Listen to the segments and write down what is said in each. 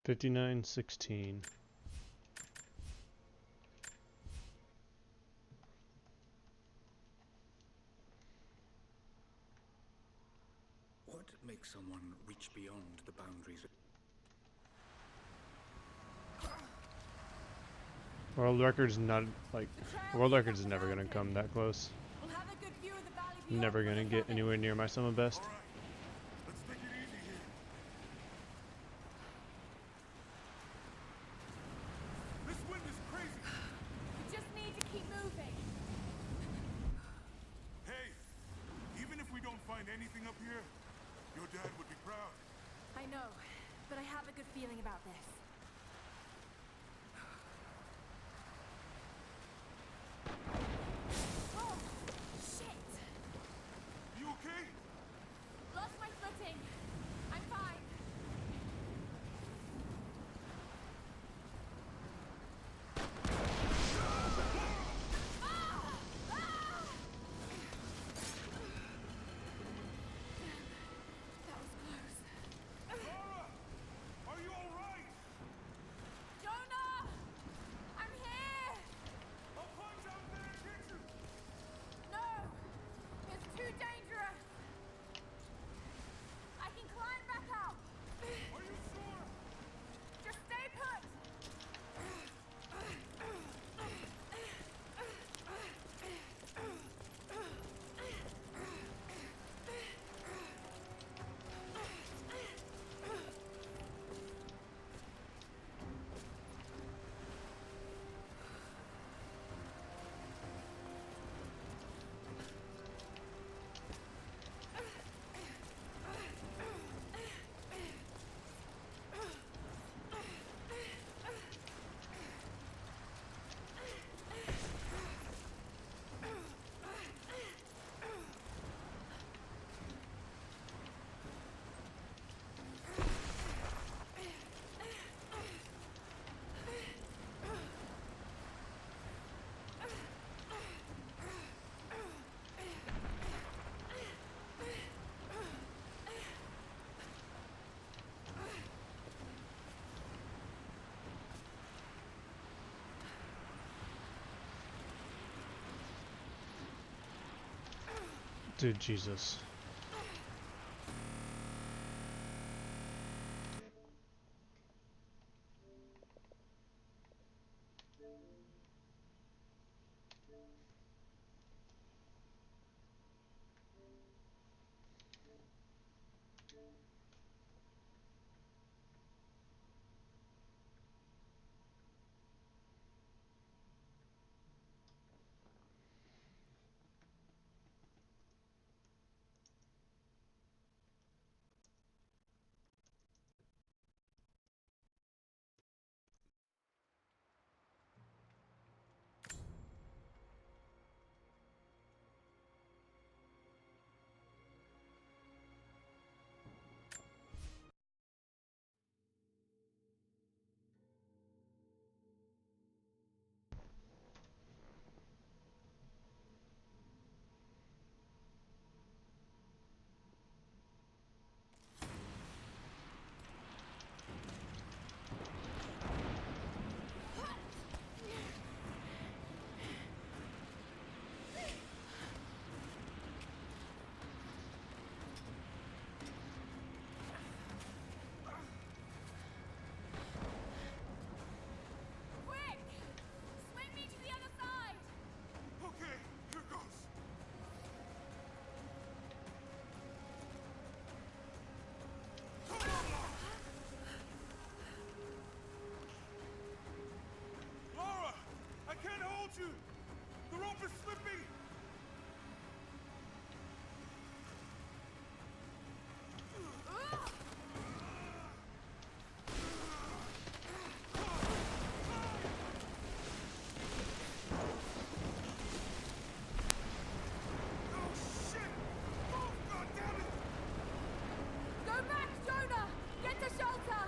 59:16. What makes someone reach beyond the boundaries of... World record's not like world record's never gonna come that close. We'll have a good view of the valley beyond Never gonna where get they're anywhere near my summer best. All right, let's take it easy here. This wind is crazy. We just need to keep moving. Hey, even if we don't find anything up here, your dad would be proud. I know, but I have a good feeling about this. Oh, shit! You okay? Lost my footing. I'm fine. Ah! Ah! That was close. Laura, are you all right? Jonah! I'm here! I'll climb down there and get you. No! It's too dangerous! I can climb back up! Are you sure? Just stay put! Dude, Jesus. Quick! Swing me to the other side! Okay, here goes. Laura, I can't hold you. The rope is slipping. Oh shit! Oh god damn it! Go back, Jonah! Get to shelter!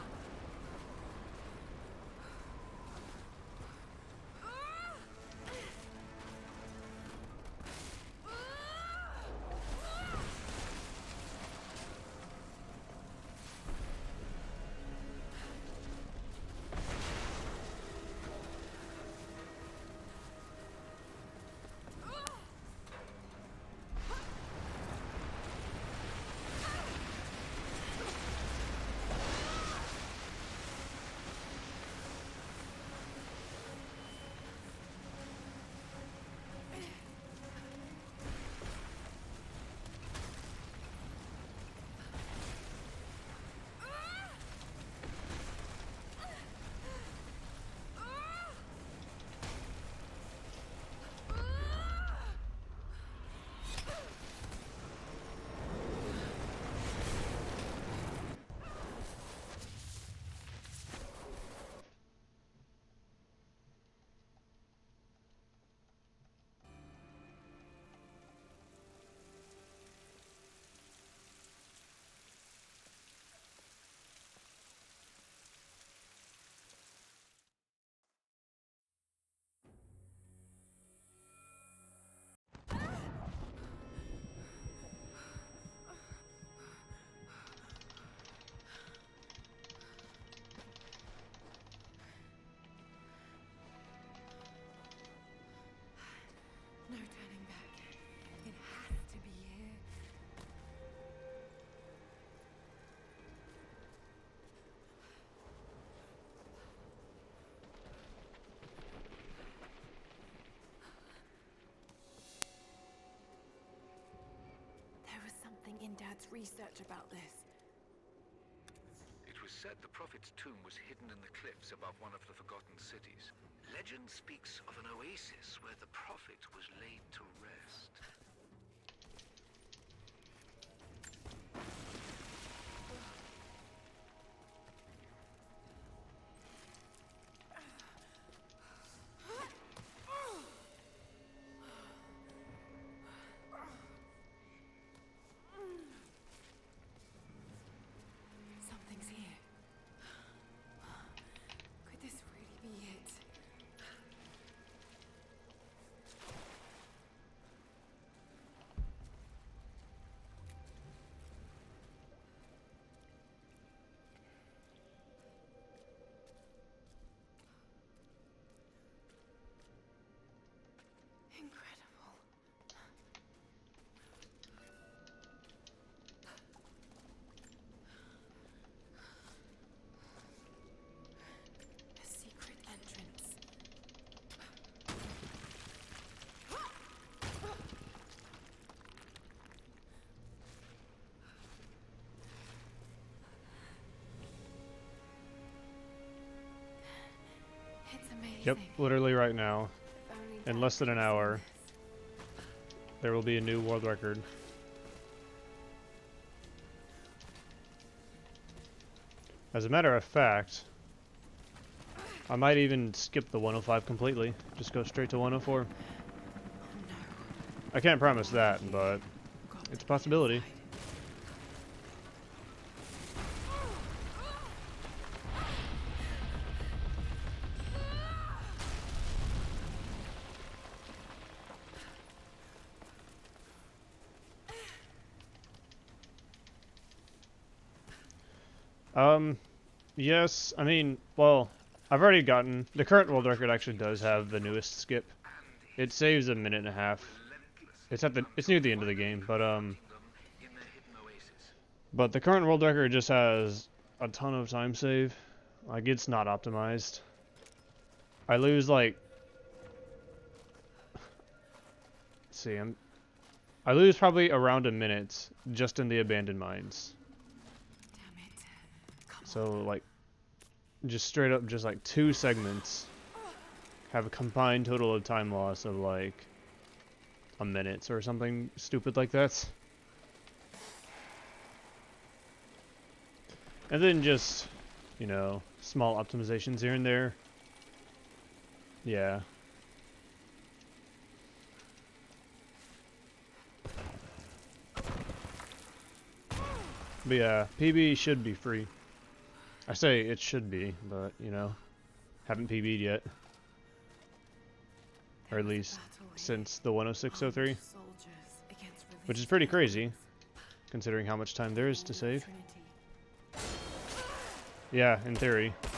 Let's research about this. It was said the Prophet's tomb was hidden in the cliffs above one of the forgotten cities. Legend speaks of an oasis where the Prophet was laid to rest. Something's here. Could this really be it? Incredible. A secret entrance. It's amazing. Yep, literally right now, If only in Dad less than could an have seen hour, this. there will be a new world record. As a matter of fact, I might even skip the 105 completely. Just go straight to 104. Oh no. I can't promise that, but Got to it's a get possibility. inside. Yes, I mean, well, I've already gotten, the current world record actually does have the newest skip. It saves a minute and a half. It's near the end of the game, but In their hidden oasis. but the current world record just has a ton of time save. Like, it's not optimized. I lose like, let's see, I lose probably around a minute just in the abandoned mines. Damn it. Come So like, just straight up, just like 2 segments have a combined total of time loss of like a minute or something stupid like that. And then just, you know, small optimizations here and there. Yeah. But yeah, PB should be free. I say it should be, but, you know, haven't PB'd yet. Or at There was a least battle here. since the 10603, Armed soldiers against which is religious pretty crazy, elements. considering how much time there is to Holy save. Trinity. Yeah, in theory. Damn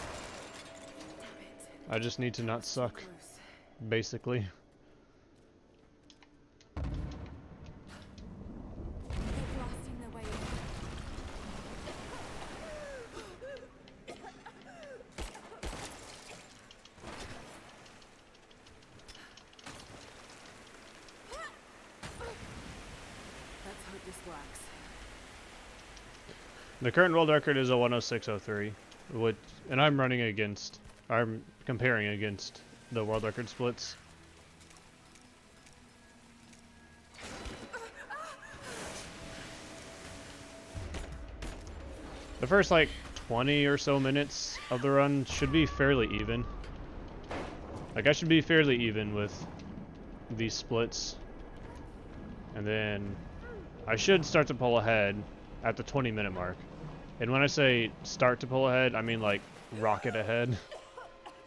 it. I just need to not suck, Close. basically. They're blasting their way in. Let's hope this works. The current world record is a 10603, and I'm comparing against the world record splits. The first like 20 or so minutes of the run should be fairly even. Like, I should be fairly even with these splits. And then I should start to pull ahead at the 20-minute mark. And when I say start to pull ahead, I mean like rocket ahead.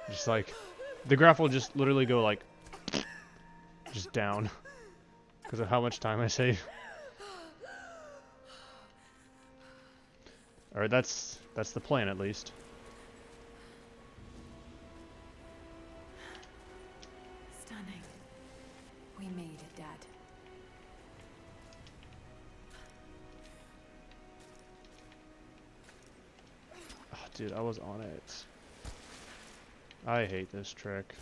Just like, the graph will just literally go like, just down. Because of how much time I save. Or that's the plan at least. Stunning. We made it, Dad. Oh, dude, I was on it. I hate this trick.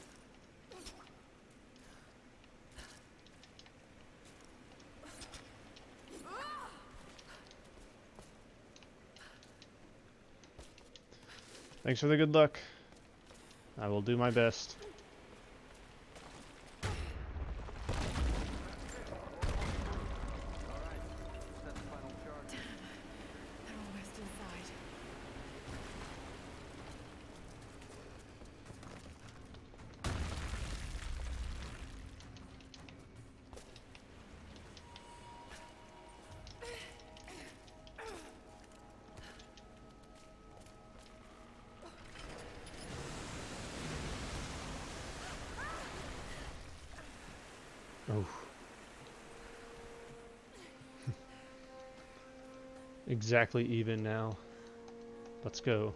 Thanks for the good luck. I will do my best. They're almost inside. Oh. Exactly even now. Let's go.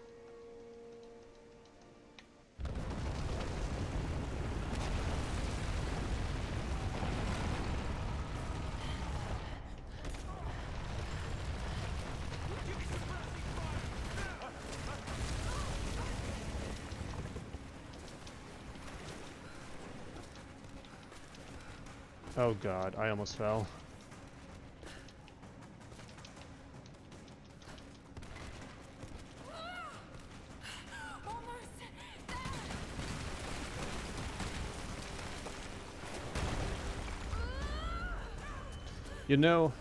Oh god, I almost fell. Almost there. You know,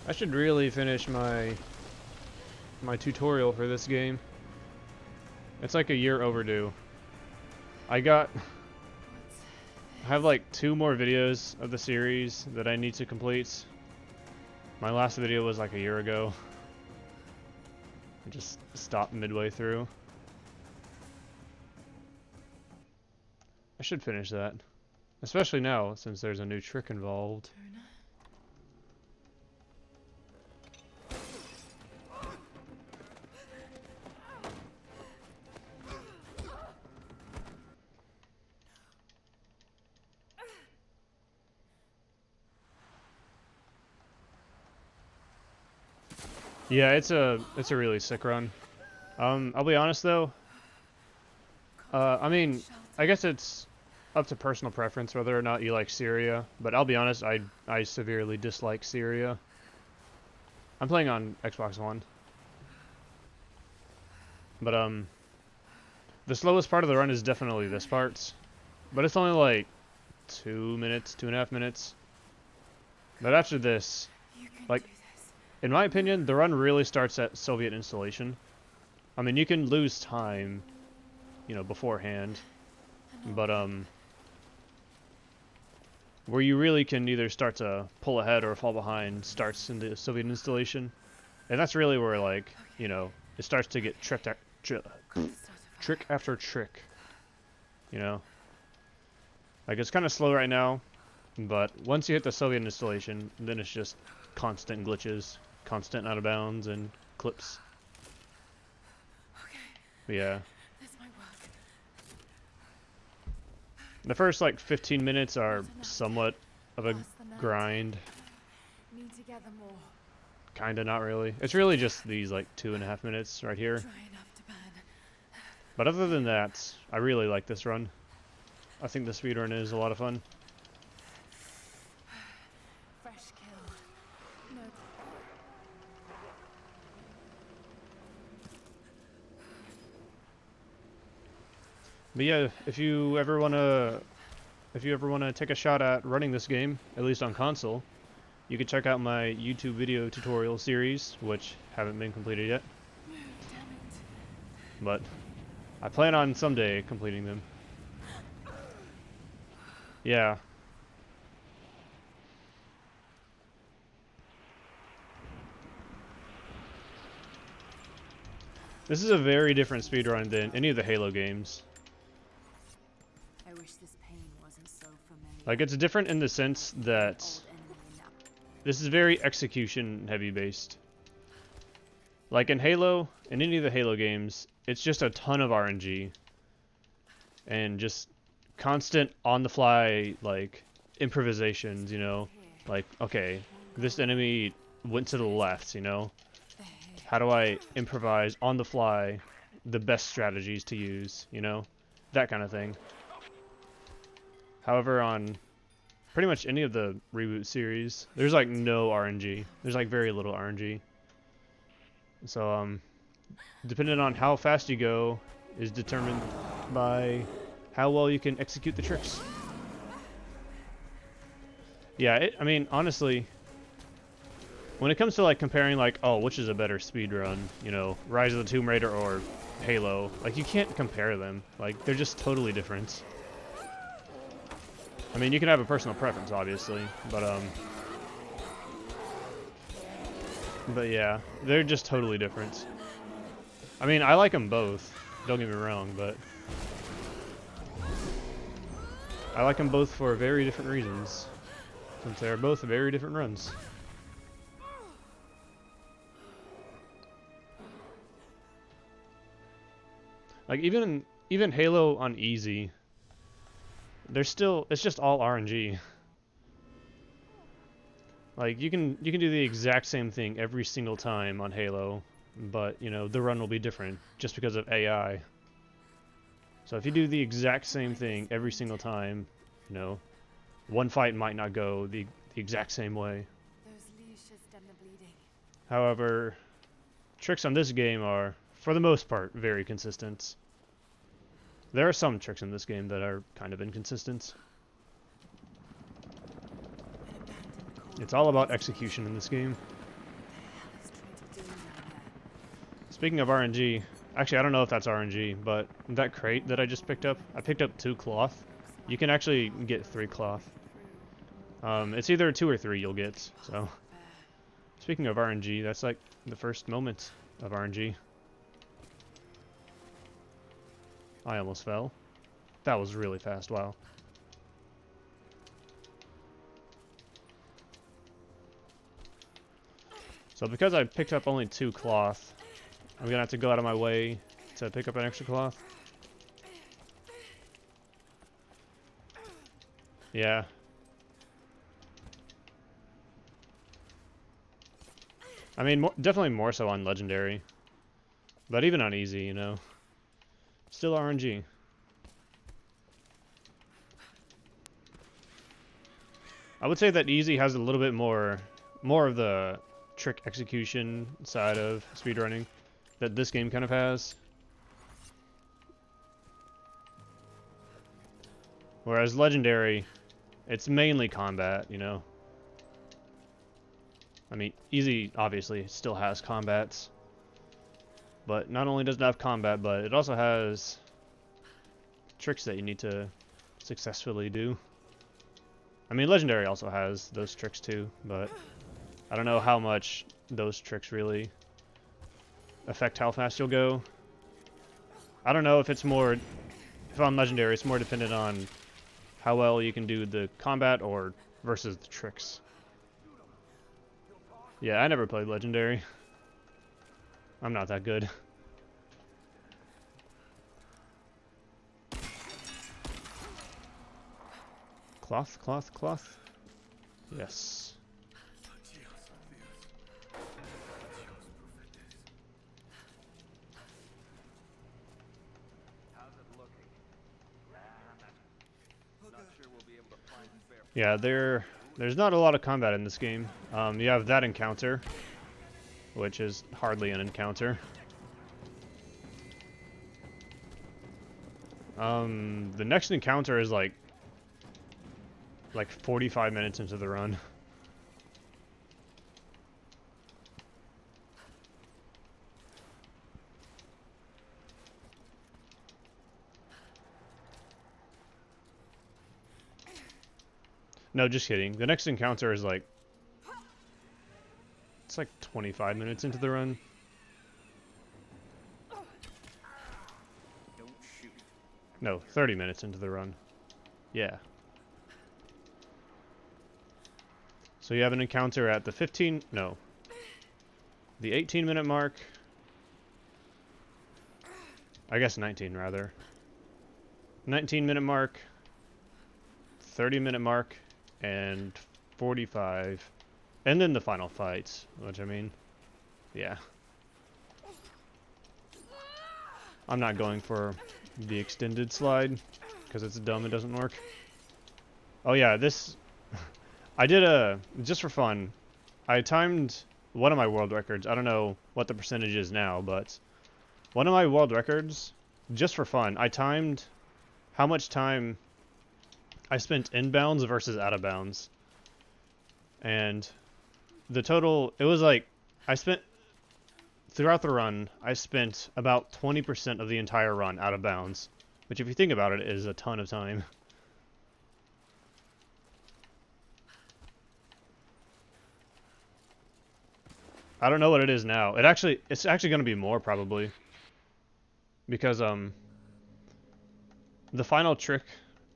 I should really finish my tutorial for this game. It's like a year overdue. I have like 2 more videos of the series that I need to complete. My last video was like a year ago. I just stopped midway through. I should finish that. Especially now, since there's a new trick involved. Yeah, it's a really sick run. I'll be honest though. I mean, I guess it's up to personal preference whether or not you like Syria, but I'll be honest, I severely dislike Syria. I'm playing on Xbox One. But the slowest part of the run is definitely this part. But it's only like 2 minutes, 2.5 minutes. But after this, like, in my opinion, the run really starts at Soviet installation. I mean, you can lose time, you know, beforehand. But where you really can either start to pull ahead or fall behind starts in the Soviet installation. And that's really where, like, you know, it starts to get trick after trick. You know? Like, it's kind of slow right now, but once you hit the Soviet installation, then it's just constant glitches, constant out of bounds, and clips. Okay, But yeah. this might work. The first, like, 15 minutes are somewhat of a Past the night. grind. Need to get them more. Kinda, not really. It's really just these, like, 2.5 minutes right here. Dry enough to burn. But other than that, I really like this run. I think the speedrun is a lot of fun. Fresh kill. No. But yeah, if you ever wanna take a shot at running this game, at least on console, you can check out my YouTube video tutorial series, which haven't been completed yet. Damn it. But I plan on someday completing them. Yeah. This is a very different speedrun than any of the Halo games. I wish this pain wasn't so familiar. Like, it's different in the sense that Old enemy now. this is very execution heavy based. Like in Halo, in any of the Halo games, it's just a ton of RNG. And just constant on the fly, like, improvisations, you know? Like, okay, this enemy went to the left, you know? How do I improvise on the fly the best strategies to use, you know? That kind of thing. However, on pretty much any of the reboot series, there's like no RNG. There's like very little RNG. So, depending on how fast you go, is determined by how well you can execute the tricks. Yeah, I mean, honestly, when it comes to like comparing like, oh, which is a better speedrun, you know, Rise of the Tomb Raider or Halo, like you can't compare them. Like they're just totally different. I mean, you can have a personal preference, obviously, but yeah, they're just totally different. I mean, I like them both. Don't get me wrong, but I like them both for very different reasons, since they're both very different runs. Like even Halo on easy, it's just all RNG. Like you can do the exact same thing every single time on Halo, but you know the run will be different just because of AI. So if you do the exact same thing every single time, you know, one fight might not go the exact same way. Those leashes stem the bleeding. However, tricks on this game are, for the most part, very consistent. There are some tricks in this game that are kind of inconsistent. It's all about execution in this game. Speaking of RNG, actually I don't know if that's RNG, but that crate that I just picked up, I picked up 2 cloth. You can actually get 3 cloth. It's either 2 or 3 you'll get, so. Speaking of RNG, that's like the first moment of RNG. I almost fell. That was really fast, wow. So because I picked up only 2 cloth, I'm gonna have to go out of my way to pick up an extra cloth. Yeah. I mean, definitely more so on Legendary. But even on Easy, you know. Still RNG. I would say that Easy has a little bit more of the trick execution side of speedrunning that this game kind of has. Whereas Legendary, it's mainly combat, you know. I mean, Easy obviously still has combats, but not only does it have combat, but it also has tricks that you need to successfully do. I mean, Legendary also has those tricks too, but I don't know how much those tricks really affect how fast you'll go. I don't know if it's more, if on Legendary it's more dependent on how well you can do the combat or versus the tricks. Yeah, I never played Legendary. I'm not that good. Cloth, cloth, cloth. Yes. Yeah, there's not a lot of combat in this game. You have that encounter, which is hardly an encounter. The next encounter is like 45 minutes into the run. No, just kidding. The next encounter is like, it's like 25 minutes into the run. No, 30 minutes into the run. Yeah. So you have an encounter at the the 18-minute mark. I guess 19 rather. 19-minute mark, 30-minute mark, and 45. And then the final fights, which I mean, yeah. I'm not going for the extended slide because it's dumb, it doesn't work. Oh yeah, this I did just for fun, I timed one of my world records. I don't know what the percentage is now, but One of my world records, just for fun, I timed how much time I spent inbounds versus out of bounds. And the total, it was like, throughout the run, I spent about 20% of the entire run out of bounds. Which, if you think about it, is a ton of time. I don't know what it is now. It's actually going to be more, probably. Because, the final trick,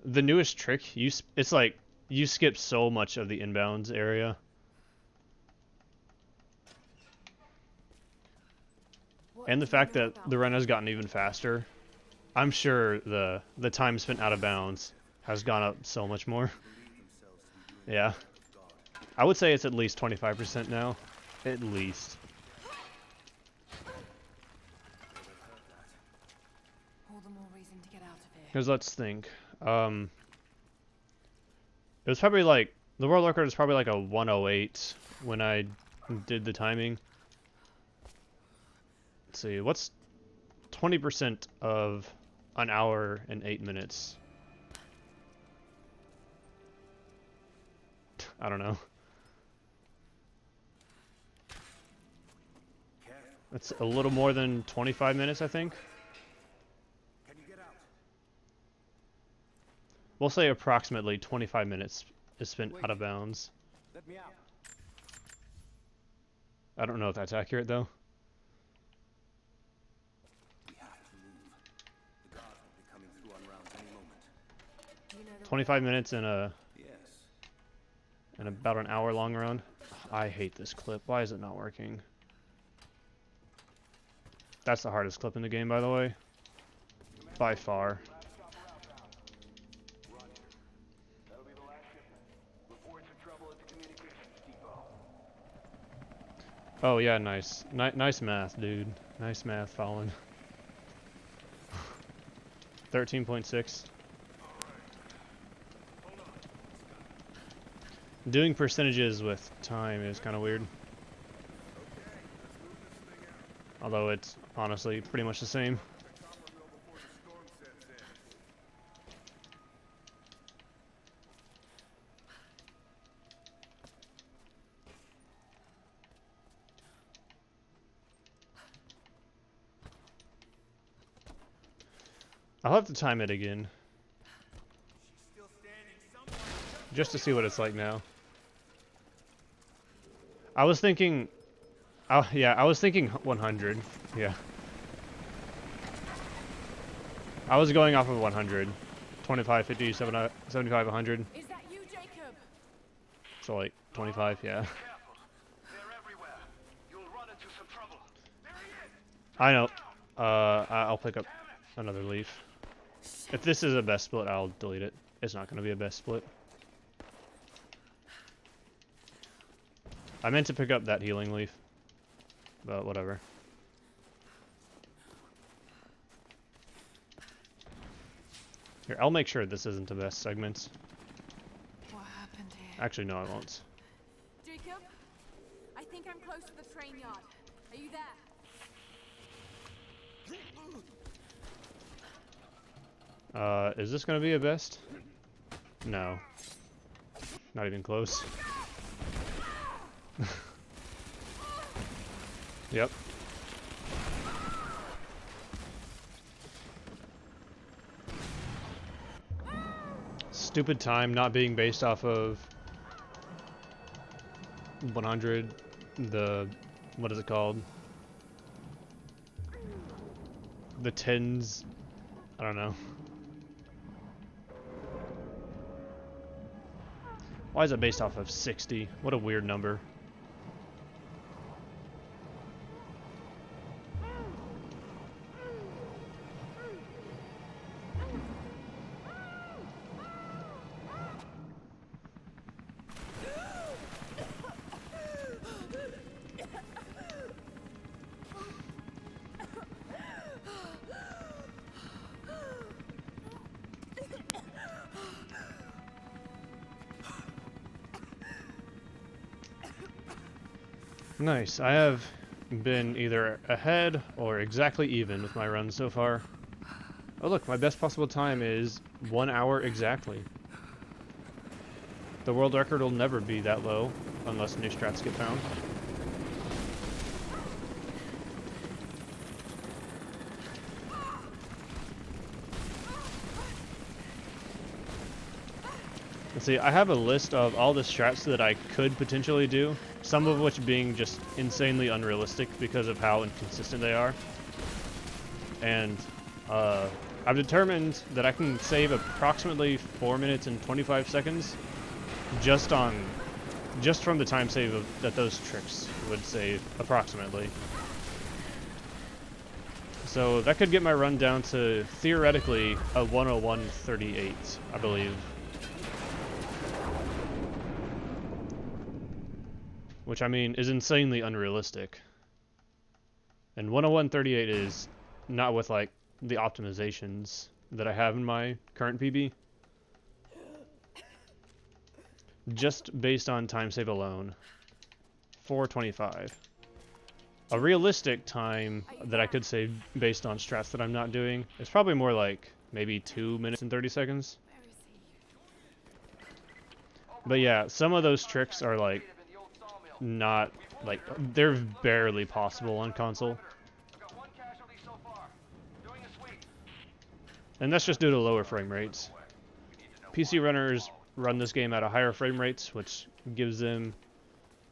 the newest trick, it's like, you skip so much of the inbounds area. And the fact that the run has gotten even faster, I'm sure the time spent out of bounds has gone up so much more. Yeah. I would say it's at least 25% now. At least. All the more reason to get out of here. Because let's think. It was probably like, the world record is probably like a 108 when I did the timing. Let's see, what's 20% of an hour and 8 minutes? I don't know. That's a little more than 25 minutes, I think. Can you get out? We'll say approximately 25 minutes is spent out of bounds. Let me out. I don't know if that's accurate, though. We have to move. The guards will be coming through on rounds any moment. Do you know the 25 minutes in Yes. about an hour long run. I hate this clip. Why is it not working? That's the hardest clip in the game, by the way. By far. Oh yeah, nice. Nice math, dude. Nice math, Fallen. 13.6. Doing percentages with time is kind of weird. Although it's honestly pretty much the same. I'll have to time it again. Just to see what it's like now. I was thinking... Oh, yeah, I was thinking 100. Yeah. I was going off of 100. 25, 50, 75, 100. Is that you, Jacob? So, like, 25, yeah. Careful. They're everywhere. You'll run into some trouble. There he is. I know. I'll pick up another leaf. If this is a best split, I'll delete it. It's not going to be a best split. I meant to pick up that healing leaf. But whatever. Here, I'll make sure this isn't the best segment. What happened here? Actually, no, I won't. Jacob? I think I'm close to the train yard. Are you there? Is this gonna be a best? No. Not even close. Yep. Stupid time not being based off of 100, what is it called? The tens, I don't know. Why is it based off of 60? What a weird number. Nice. I have been either ahead or exactly even with my run so far. Oh look, my best possible time is 1 hour exactly. The world record will never be that low unless new strats get found. Let's see, I have a list of all the strats that I could potentially do, some of which being just insanely unrealistic because of how inconsistent they are. And I've determined that I can save approximately 4 minutes and 25 seconds just from the time save that those tricks would save, approximately. So that could get my run down to, theoretically, a 101.38, I believe. Which, I mean, is insanely unrealistic. And 101.38 is not with, like, the optimizations that I have in my current PB. Just based on time save alone. 4:25. A realistic time that I could save based on strats that I'm not doing is probably more like maybe 2 minutes and 30 seconds. Where is he? But yeah, some of those tricks are like not, like, they're barely possible on console. And that's just due to lower frame rates. PC runners run this game at a higher frame rates, which gives them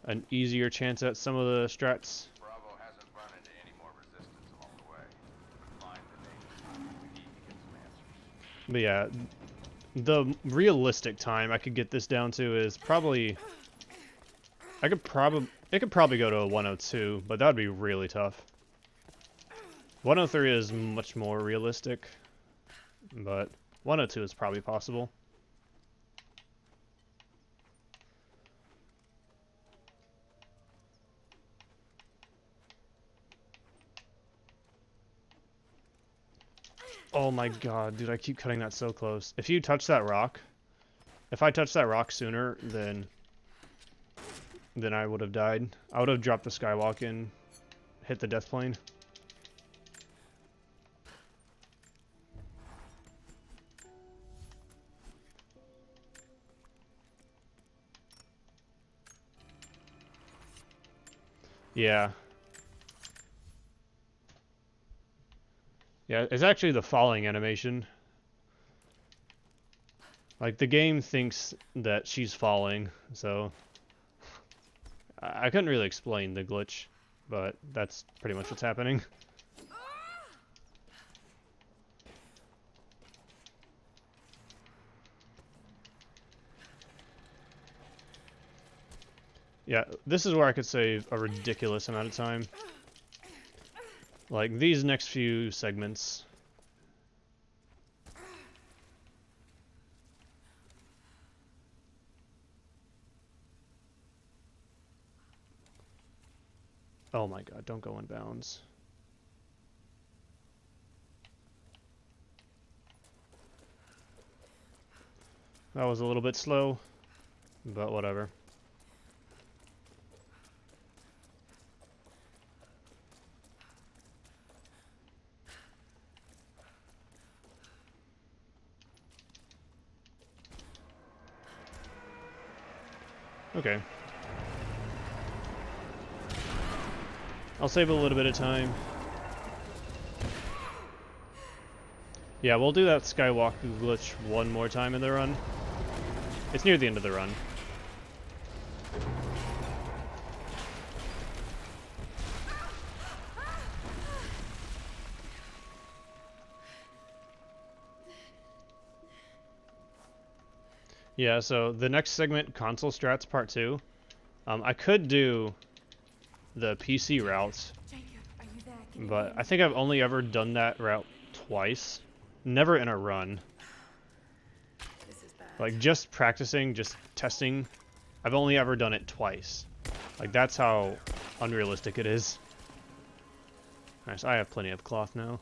an easier chance at some of the strats. But yeah, the realistic time I could get this down to is probably, it could probably go to a 102, but that would be really tough. 103 is much more realistic, but 102 is probably possible. Oh my god, dude, I keep cutting that so close. If you touch that rock, if I touched that rock sooner, then I would have died. I would have dropped the skywalk and hit the death plane. Yeah. Yeah, it's actually the falling animation. Like, the game thinks that she's falling, so I couldn't really explain the glitch, but that's pretty much what's happening. Yeah, this is where I could save a ridiculous amount of time. Like, these next few segments. Oh my god, don't go in bounds. That was a little bit slow, but whatever. Okay. I'll save a little bit of time. Yeah, we'll do that Skywalker glitch one more time in the run. It's near the end of the run. Yeah, so the next segment, Console Strats Part 2, I could do the PC routes, Jacob, are you there? Can you but hear I me? think I've only ever done that route twice. Never in a run. This is bad. Like, just practicing, just testing, I've only ever done it twice. Like, that's how unrealistic it is. Nice, I have plenty of cloth now.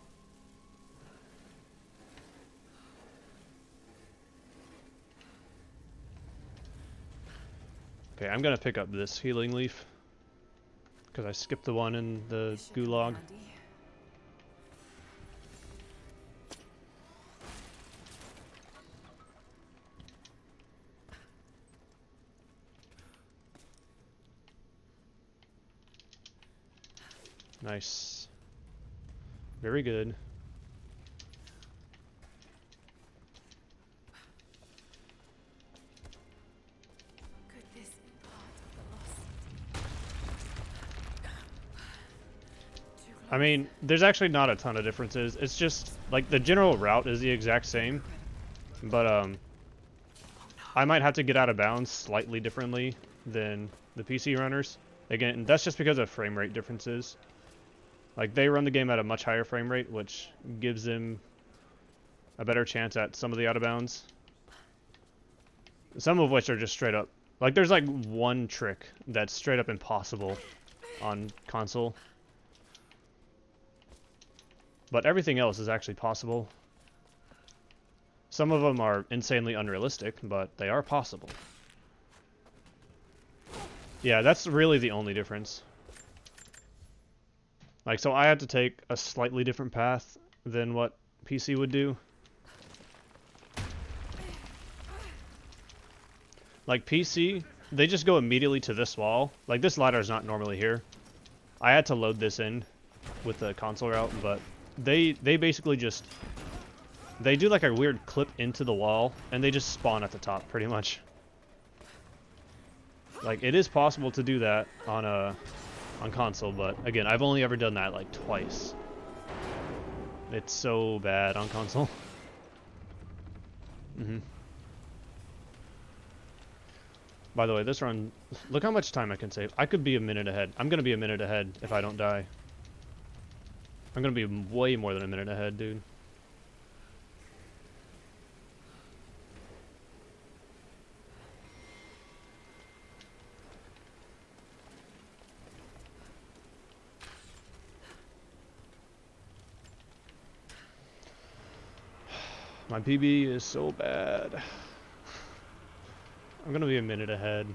Okay, I'm gonna pick up this healing leaf. because I skipped the one in the This should come gulag. handy. Nice. Very good. Could this be part of the lost city? Too I close. mean, there's actually not a ton of differences. It's just, like, the general route is the exact same. But, I might have to get out of bounds slightly differently than the PC runners. Again, that's just because of frame rate differences. Like, they run the game at a much higher frame rate, which gives them a better chance at some of the out of bounds. Some of which are just straight up. Like, there's like one trick that's straight up impossible on console. But everything else is actually possible. Some of them are insanely unrealistic, but they are possible. Yeah, that's really the only difference. Like, so I had to take a slightly different path than what PC would do. Like, PC, they just go immediately to this wall. Like, this ladder is not normally here. I had to load this in with the console route, but they basically just... They do like a weird clip into the wall, and they just spawn at the top, pretty much. Like, it is possible to do that on console, but again, I've only ever done that like twice. It's so bad on console. By the way, this run, look how much time I can save. I could be a minute ahead. I'm gonna be a minute ahead if I don't die. I'm gonna be way more than a minute ahead, dude. My PB is so bad. I'm gonna be a minute ahead.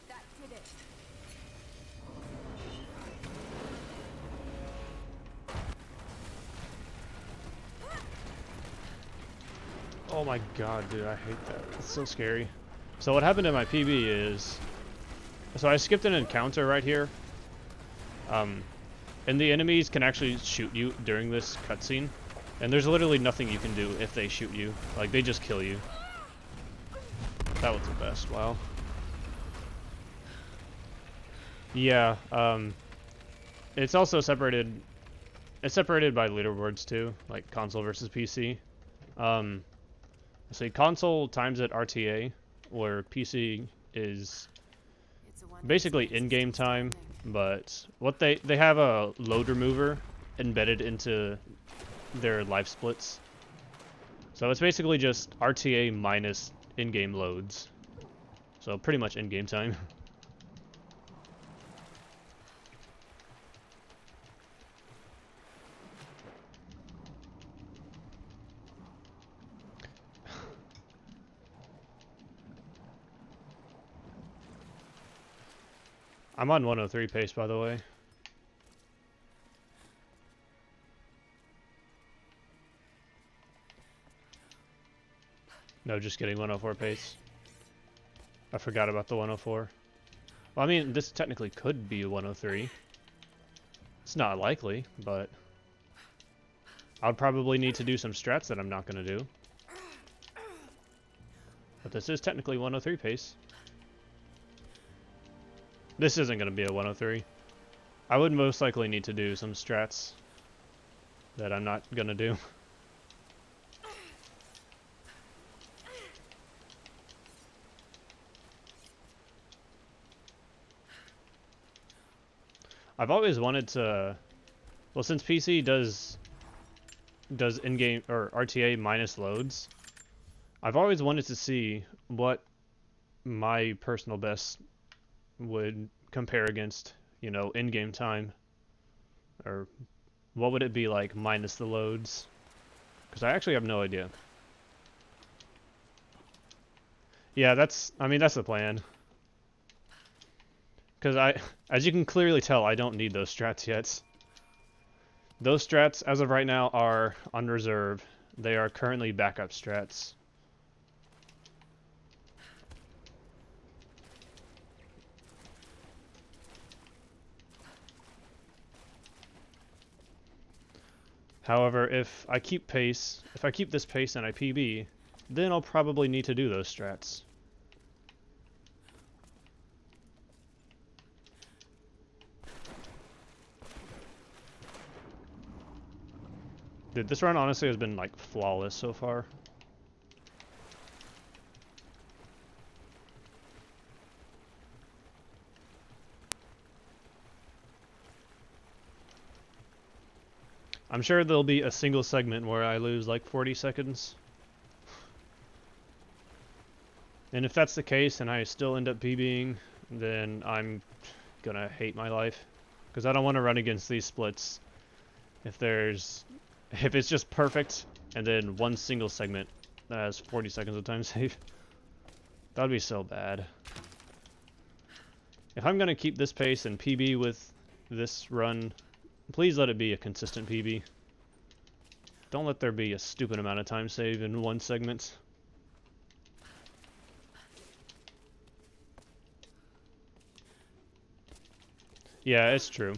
That did it. Oh my god, dude, I hate that. It's so scary. So what happened in my PB is... So I skipped an encounter right here. And the enemies can actually shoot you during this cutscene. And there's literally nothing you can do if they shoot you. Like, they just kill you. That was the best, wow. Yeah, it's also separated... It's separated by leaderboards too, like console versus PC. So console times at RTA, where PC is It's a wonder basically this place is in-game still time, standing. but what they have a load remover embedded into their life splits. So it's basically just RTA minus in-game loads. So pretty much in-game time. I'm on 103 pace, by the way. No, just kidding, 104 pace. I forgot about the 104. Well, I mean, this technically could be 103. It's not likely, but I would probably need to do some strats that I'm not going to do. But this is technically 103 pace. This isn't going to be a 103. I would most likely need to do some strats that I'm not going to do. I've always wanted to... Well, since PC does in-game or RTA minus loads, I've always wanted to see what my personal best would compare against, you know, in-game time, or what would it be like minus the loads, because I actually have no idea. Yeah, I mean, that's the plan. Because as you can clearly tell, I don't need those strats yet. Those strats, as of right now, are on reserve. They are currently backup strats. However, if I keep this pace and I PB, then I'll probably need to do those strats. Dude, this run honestly has been like flawless so far. I'm sure there'll be a single segment where I lose like 40 seconds. And if that's the case and I still end up PBing, then I'm gonna hate my life. Because I don't want to run against these splits if it's just perfect and then one single segment that has 40 seconds of time save. That would be so bad. If I'm gonna keep this pace and PB with this run, please let it be a consistent PB. Don't let there be a stupid amount of time save in one segment. Yeah, it's true.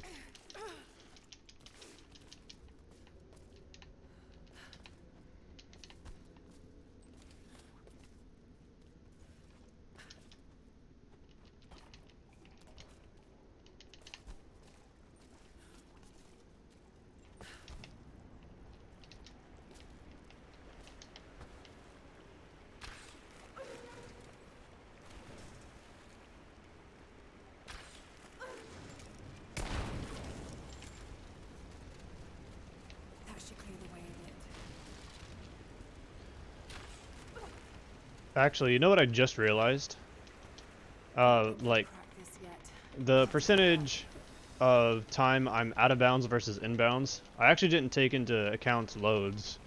Actually, you know what I just realized? Like, the percentage of time I'm out of bounds versus inbounds, I actually didn't take into account loads.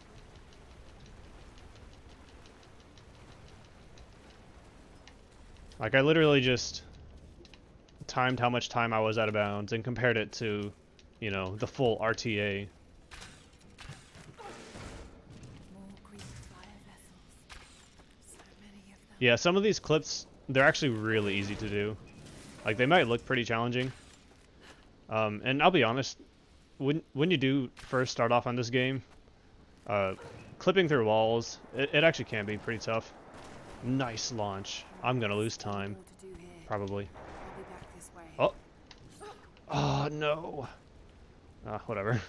Like, I literally just timed how much time I was out of bounds and compared it to, you know, the full RTA. Yeah, some of these clips, they're actually really easy to do. Like, they might look pretty challenging. And I'll be honest, when you do first start off on this game, clipping through walls, it actually can be pretty tough. Nice launch. I'm gonna lose time. Probably. Oh. Oh, no. Whatever.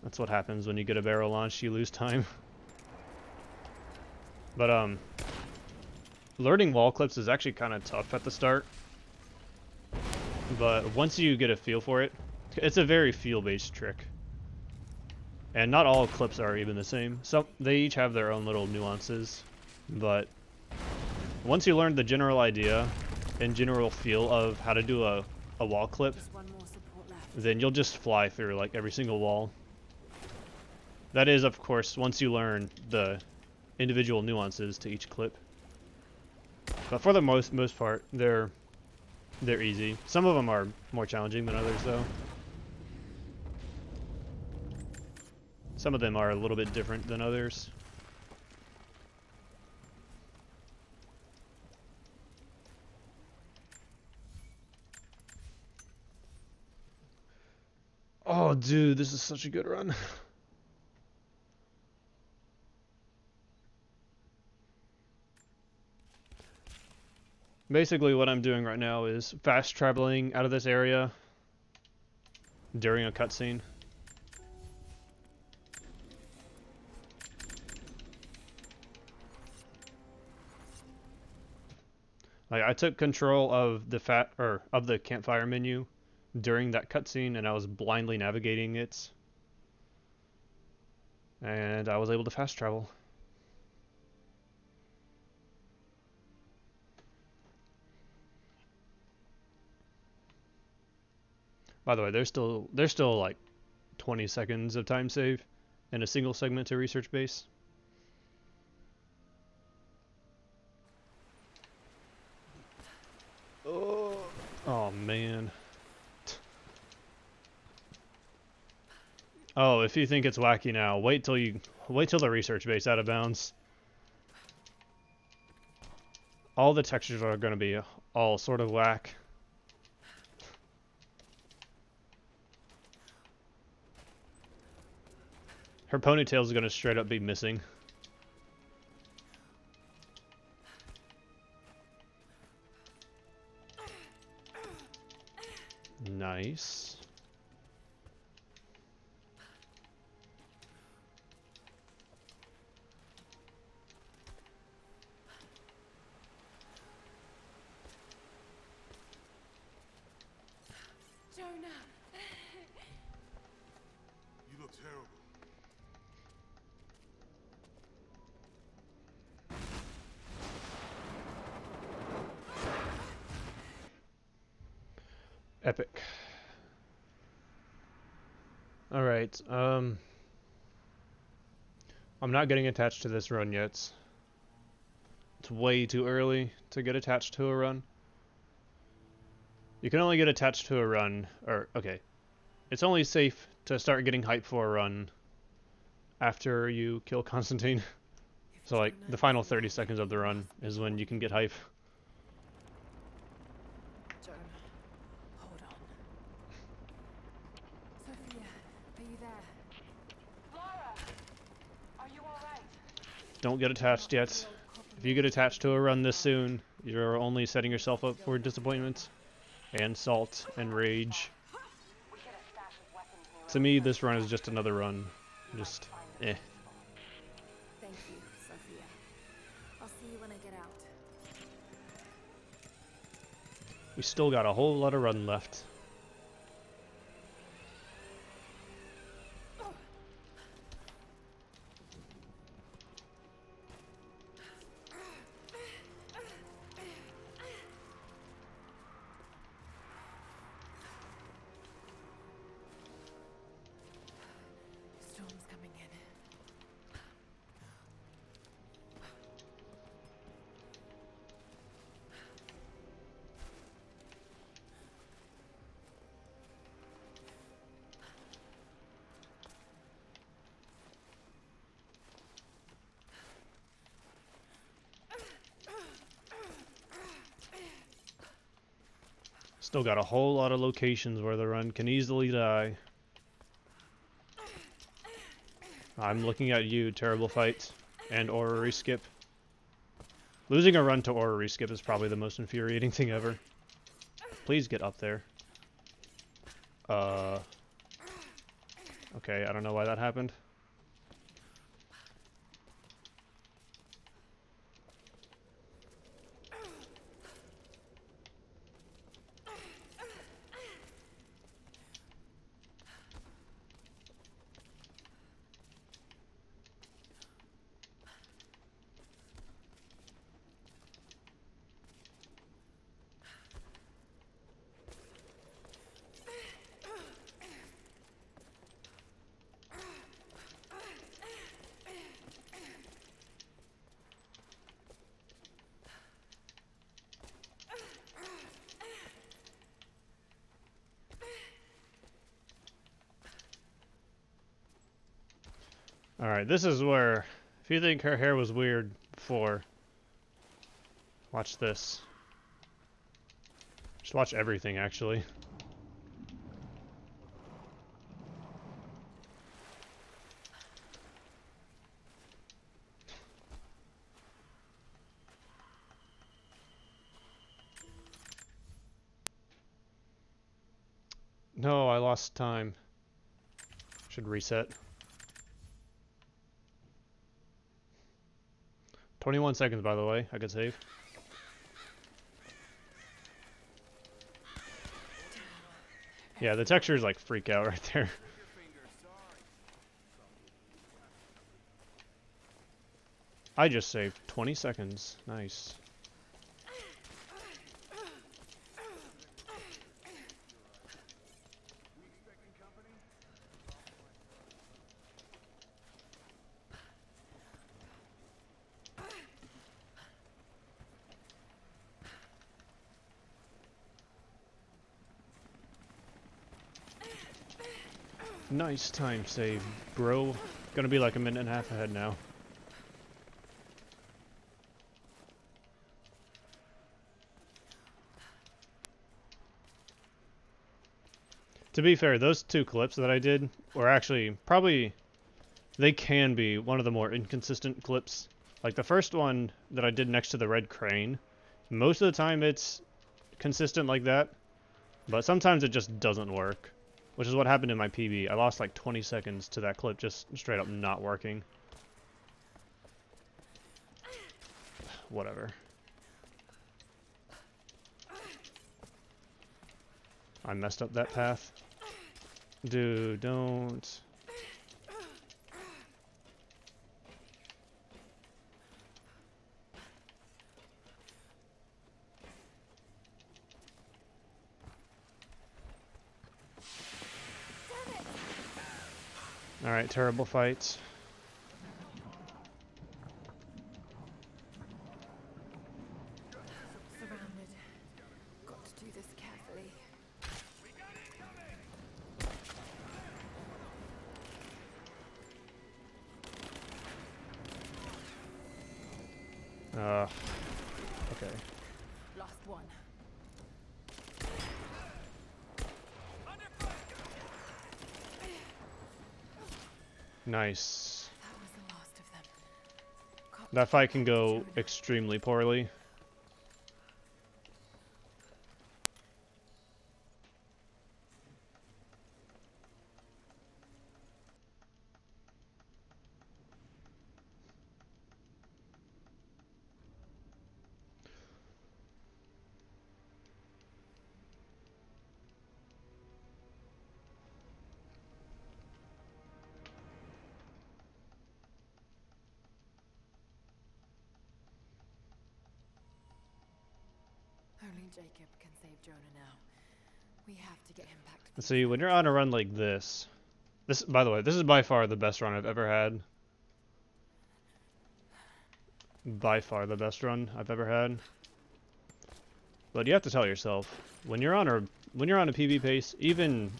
That's what happens when you get a barrel launch, you lose time. But, learning wall clips is actually kind of tough at the start. But once you get a feel for it, it's a very feel-based trick. And not all clips are even the same. They each have their own little nuances. But once you learn the general idea and general feel of how to do a wall clip, then you'll just fly through like every single wall. That is, of course, once you learn the individual nuances to each clip. But for the most part, they're easy. Some of them are more challenging than others, though. Some of them are a little bit different than others. Oh, dude, this is such a good run. Basically, what I'm doing right now is fast traveling out of this area during a cutscene. Like, I took control of the campfire menu during that cutscene, and I was blindly navigating it, and I was able to fast travel. By the way, there's still like 20 seconds of time save in a single segment to research base. Oh man. Oh, if you think it's wacky now, wait till the research base out of bounds. All the textures are going to be all sort of whack. Her ponytail is going to straight up be missing. Nice. Jonah. You look terrible. Epic. Alright, I'm not getting attached to this run yet. It's way too early to get attached to a run. You can only get attached to a run, or, okay. It's only safe to start getting hype for a run after you kill Constantine. So, like, the final 30 seconds of the run is when you can get hype. Jonah, hold on. Sophia, are you there? Lara, are you alright? Don't get attached yet. If you get attached to a run this soon, you're only setting yourself up for disappointment and salt and rage. To me, this run is just another run. Just, eh. Thank you, Sophia. I'll see you when I get out. We still got a whole lot of run left. Storm's coming in. Still got a whole lot of locations where the run can easily die. I'm looking at you, terrible fight, and orrery skip. Losing a run to orrery skip is probably the most infuriating thing ever. Please get up there. Okay, I don't know why that happened. Alright, this is where, if you think her hair was weird before, watch this. Just watch everything, actually. No, I lost time. Should reset. 21 seconds, by the way. I could save. Yeah, the textures like freak out right there. I just saved 20 seconds. Nice. Nice time save, bro. Gonna be like a minute and a half ahead now. To be fair, those two clips that I did were actually probably, they can be one of the more inconsistent clips. Like the first one that I did next to the red crane, most of the time it's consistent like that, but sometimes it just doesn't work, which is what happened in my PB. I lost like 20 seconds to that clip just straight up not working. Whatever. I messed up that path. Dude, don't. Alright, terrible fights. Surrounded. Got to do this carefully. Okay. Lost one. Nice. That was the last of them. That fight can go extremely poorly. Only Jacob can save Jonah now. We have to get him back to the See, when you're on a run like this, by the way, this is by far the best run I've ever had. By far the best run I've ever had. But you have to tell yourself, when you're on a PB pace, even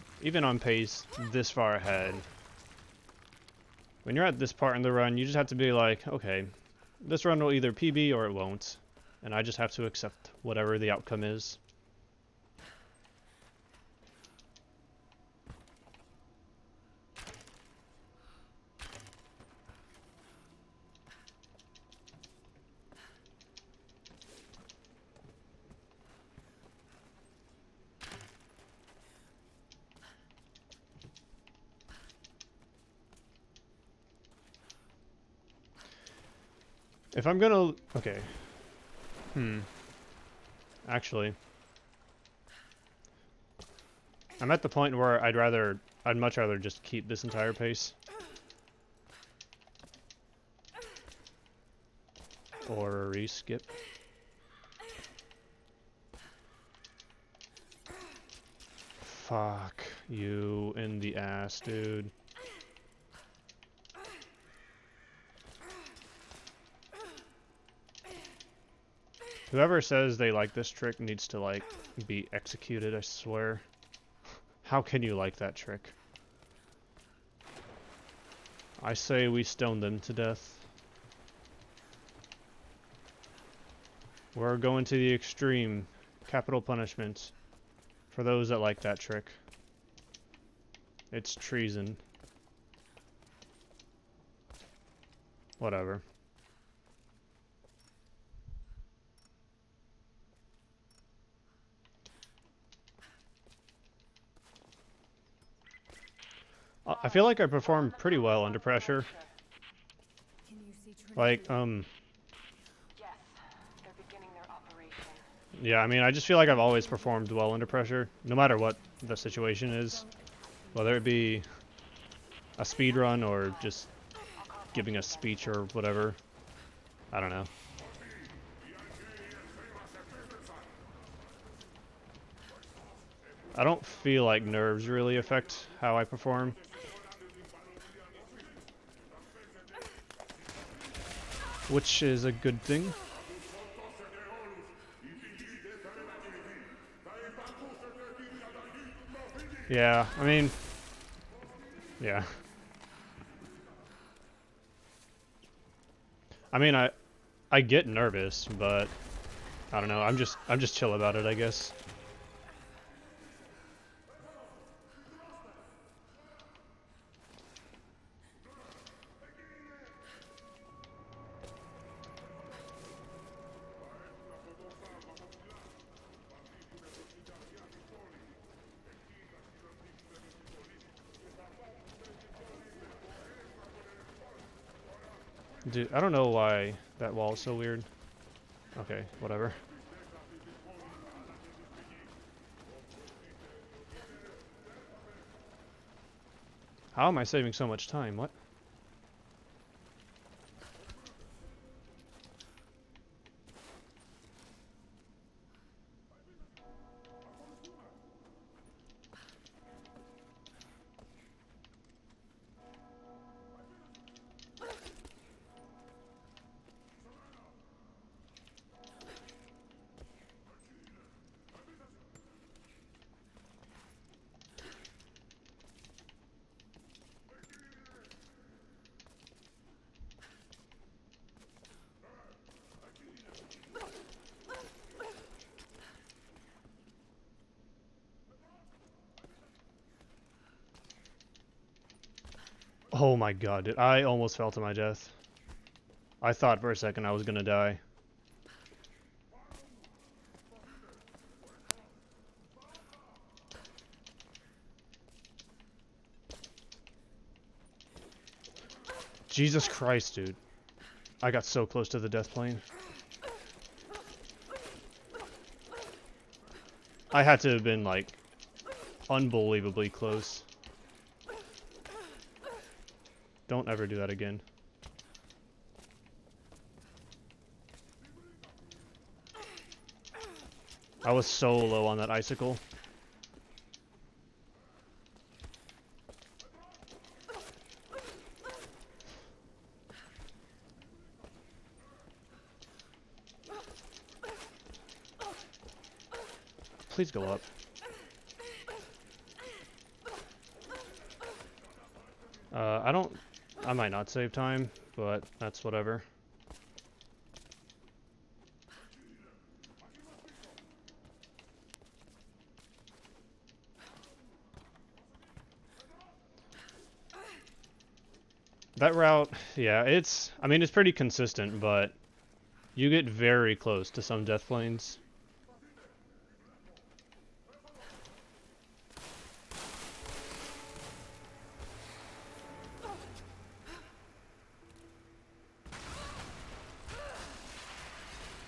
on pace this far ahead, when you're at this part in the run, you just have to be like, okay, this run will either PB or it won't, and I just have to accept whatever the outcome is. If I'm gonna... Okay. Actually. I'm at the point where I'd much rather just keep this entire pace. Or re-skip. Fuck you in the ass, dude. Whoever says they like this trick needs to, like, be executed, I swear. How can you like that trick? I say we stone them to death. We're going to the extreme. Capital punishment for those that like that trick. It's treason. Whatever. I feel like I performed pretty well under pressure. Can you see Like, Yes, they're beginning their operation. yeah, I mean, I just feel like I've always performed well under pressure, no matter what the situation is. Whether it be a speed run or just giving a speech or whatever. I don't know. I don't feel like nerves really affect how I perform. Which is a good thing. Yeah, I mean, Yeah. I mean, I get nervous, but I don't know. I'm just chill about it, I guess. Dude, I don't know why that wall is so weird. Okay, whatever. How am I saving so much time? What? Oh my god, dude. I almost fell to my death. I thought for a second I was gonna die. Jesus Christ, dude. I got so close to the death plane. I had to have been, like, unbelievably close. Don't ever do that again. I was so low on that icicle. Please go up. I might not save time, but that's whatever. That route, yeah, I mean, it's pretty consistent, but you get very close to some death planes.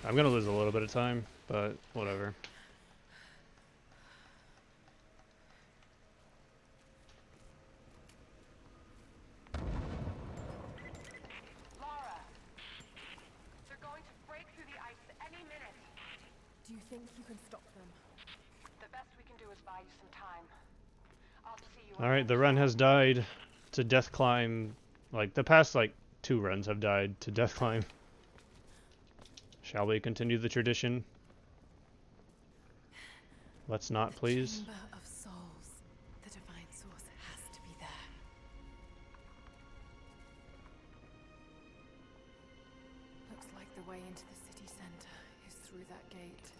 I'm gonna lose a little bit of time, but whatever. Lara, they're going to break through the ice any minute. Do you think you can stop them? The best we can do is buy you some time. I'll see you. Alright, the run has died to death climb. Like, the past, like, 2 runs have died to death climb. Shall we continue the tradition? Let's not, please. Chamber of Souls. The divine source has to be there. Looks like the way into the city center is through that gate.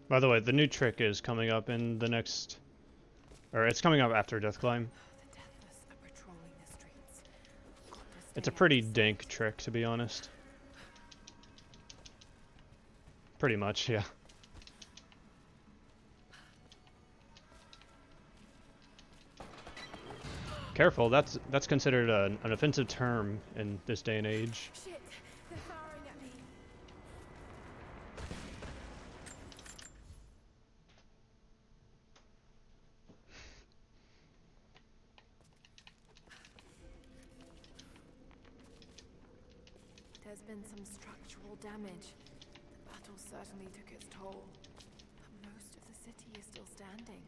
By the way, the new trick is coming up in the next... Or, it's coming up after Death Climb. The deathless are patrolling the streets. It's a pretty dank trick, to be honest. Pretty much, yeah. Careful, that's considered an offensive term in this day and age. Shit! They're firing at me. There's been some structural damage. The battle certainly took its toll. But most of the city is still standing.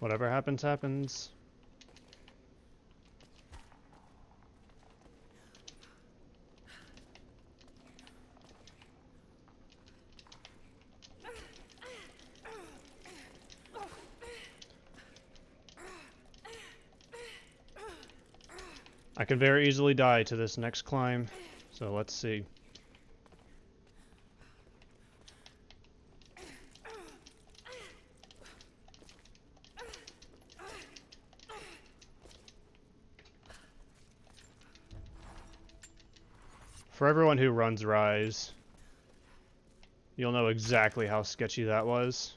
Whatever happens, happens. I could very easily die to this next climb, so let's see. For everyone who runs Rise, you'll know exactly how sketchy that was.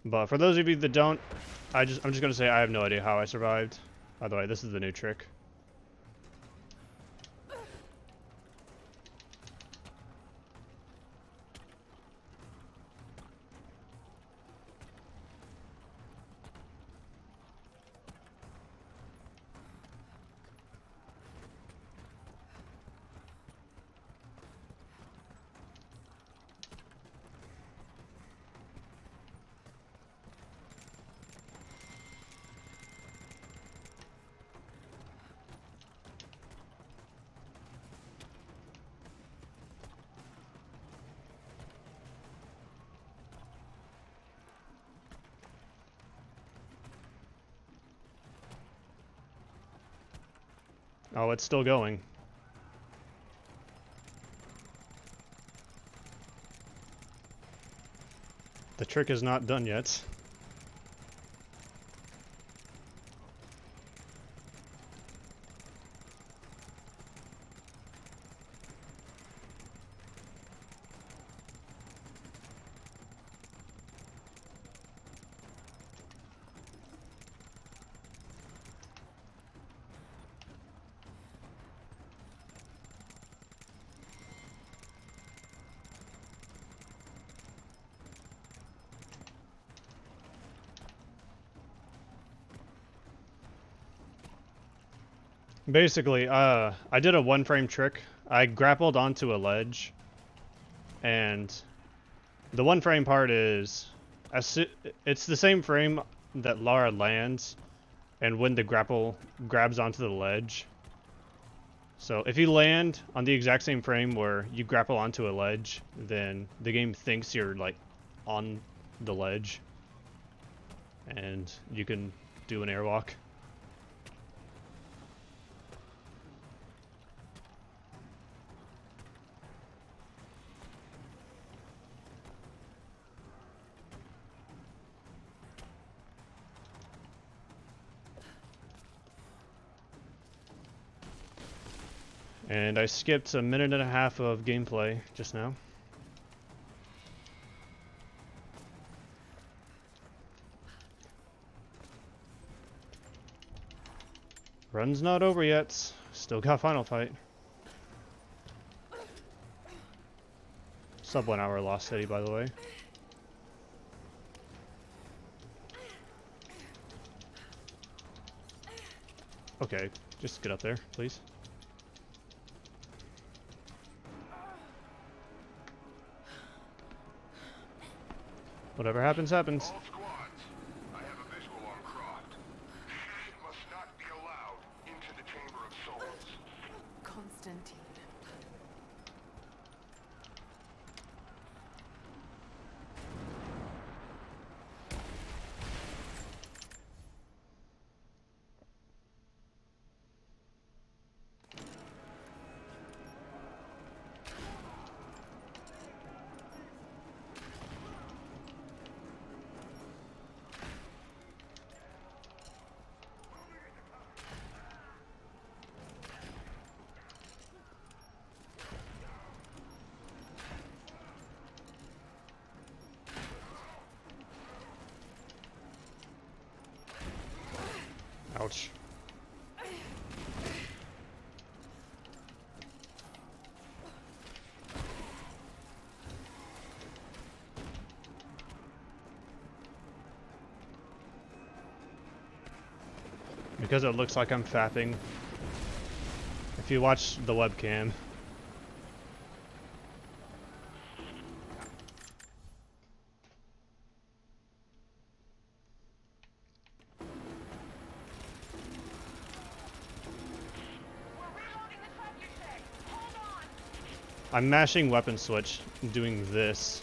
But for those of you that don't, I'm just gonna say I have no idea how I survived. By the way, this is the new trick. Oh, it's still going. The trick is not done yet. Basically, I did a one-frame trick. I grappled onto a ledge, and the one-frame part is, it's the same frame that Lara lands, and when the grapple grabs onto the ledge. So if you land on the exact same frame where you grapple onto a ledge, then the game thinks you're like on the ledge, and you can do an airwalk. And I skipped a minute and a half of gameplay just now. Run's not over yet. Still got final fight. Sub 1 hour Lost City, by the way. Okay, just get up there, please. Whatever happens, happens. All squads, I have a visual on Croft. She must not be allowed into the Chamber of Souls. Constantine. Ouch. Because it looks like I'm fapping. If you watch the webcam. I'm mashing weapon switch, doing this.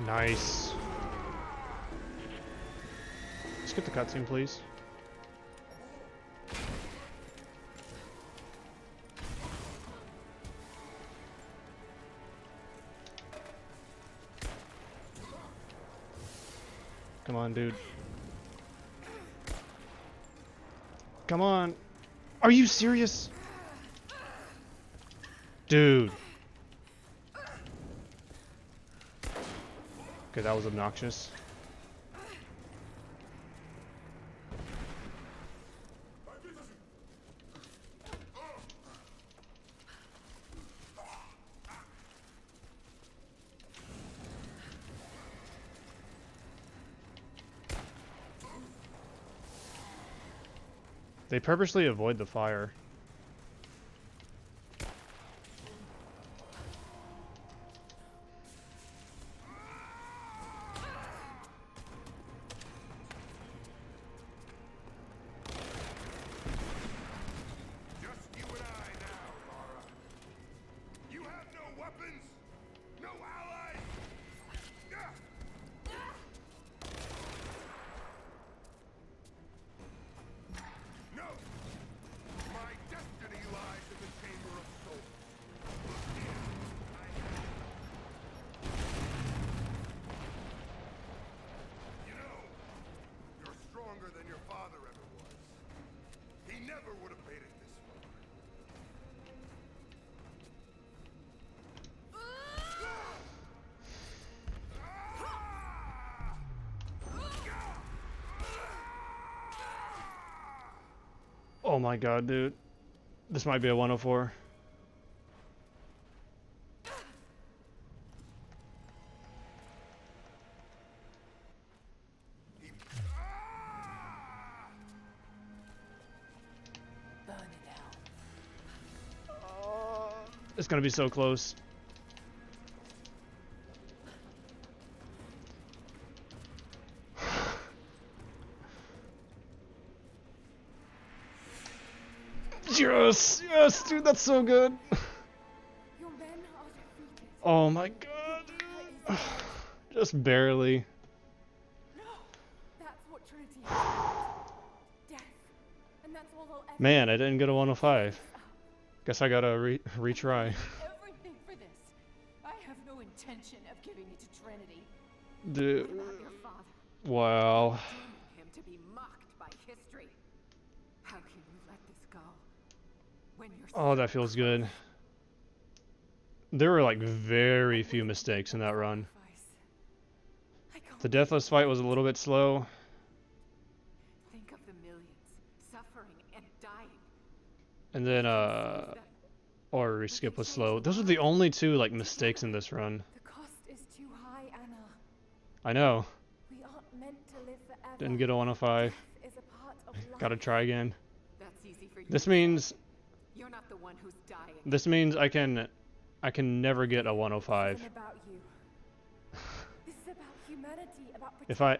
Nice. Skip the cutscene, please. Come on, dude. Come on. Are you serious? Dude. Okay, that was obnoxious. They purposely avoid the fire. Just you and I now, Lara. You have no weapons, no allies. No. My destiny lies in the Chamber of Souls. You know, you're stronger than your father ever was. He never would have made it this far. Oh my god, dude. This might be a 104. Burn in hell. It's gonna be so close. Yes! Yes, dude, that's so good. Your men are defeated. Oh my god, dude. Just barely. No, that's what Trinity is. Death. And that's all I'll ever Man, I didn't get a 105. Guess I gotta retry. Everything for this. I have no intention of giving it to Trinity. Dude. What about your father? Wow. Dooming him to be mocked by history. How can you let this go? When you're Oh, that feels good. There were like very few mistakes in that run. The Deathless fight was a little bit slow. Think of the millions suffering and dying. And then, or skip was slow. Those are the only two, like, mistakes in this run. The cost is too high, Anna. I know. We aren't meant to live forever. Didn't get a 105. Death is a part of life. Gotta try again. That's easy for you. This means someone who's dying. This means I can never get a 105. This isn't about you. This is about humanity, about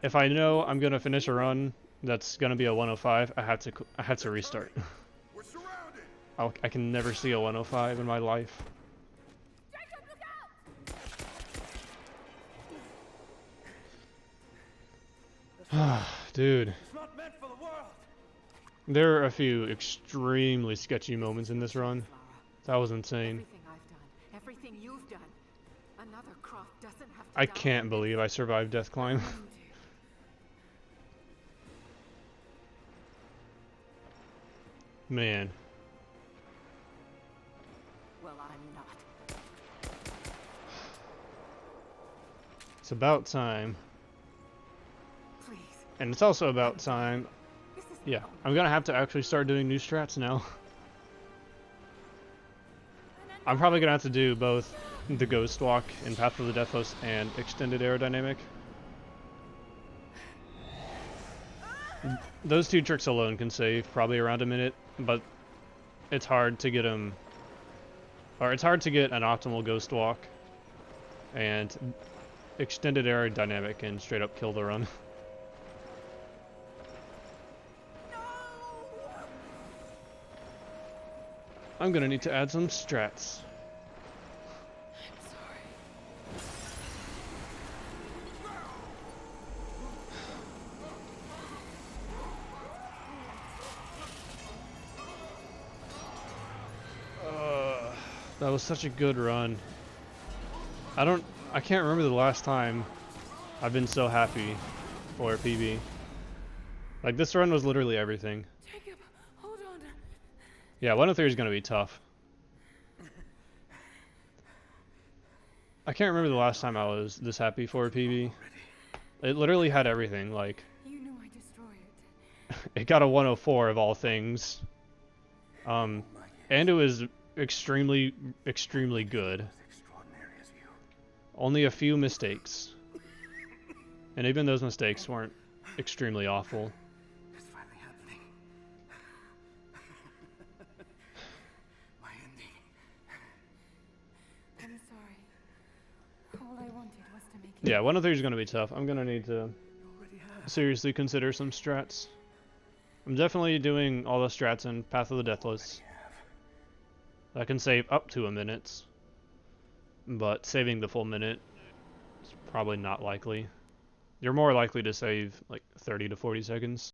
If I know I'm gonna finish a run that's gonna be a 105, I have to restart. We're surrounded. I can never see a 105 in my life. Jacob, look out! Dude, It's not meant for the world. there are a few extremely sketchy moments in this run. That was insane. Everything I've done, everything you've done. Another Croft doesn't have to I die. can't believe I survived Death Climb. Man. Well, I'm not. It's about time. Please. And it's also about time. This is Yeah, I'm gonna have to actually start doing new strats now. I'm probably gonna have to do both the Ghost Walk in Path of the Deathless and Extended Aerodynamic. Those two tricks alone can save probably around a minute, but it's hard to get them, or it's hard to get an optimal Ghost Walk, and Extended Aerodynamic can straight up kill the run. I'm gonna need to add some strats. I'm sorry. That was such a good run. I can't remember the last time I've been so happy for a PB. Like, this run was literally everything. Jacob, hold on. Yeah, 103 is gonna be tough. I can't remember the last time I was this happy for a PB. It literally had everything, like, You knew I'd destroy it. it got a 104 of all things. And it was extremely, extremely good. Extraordinary as you. Only a few mistakes. And even those mistakes weren't extremely awful. It's finally happening. My ending. I'm sorry. All I wanted was to make it. Yeah, 103 is going to be tough. I'm going to need to You already have. seriously consider some strats. I'm definitely doing all the strats in Path of the Deathless. I can save up to a minute, but saving the full minute is probably not likely. You're more likely to save like 30 to 40 seconds.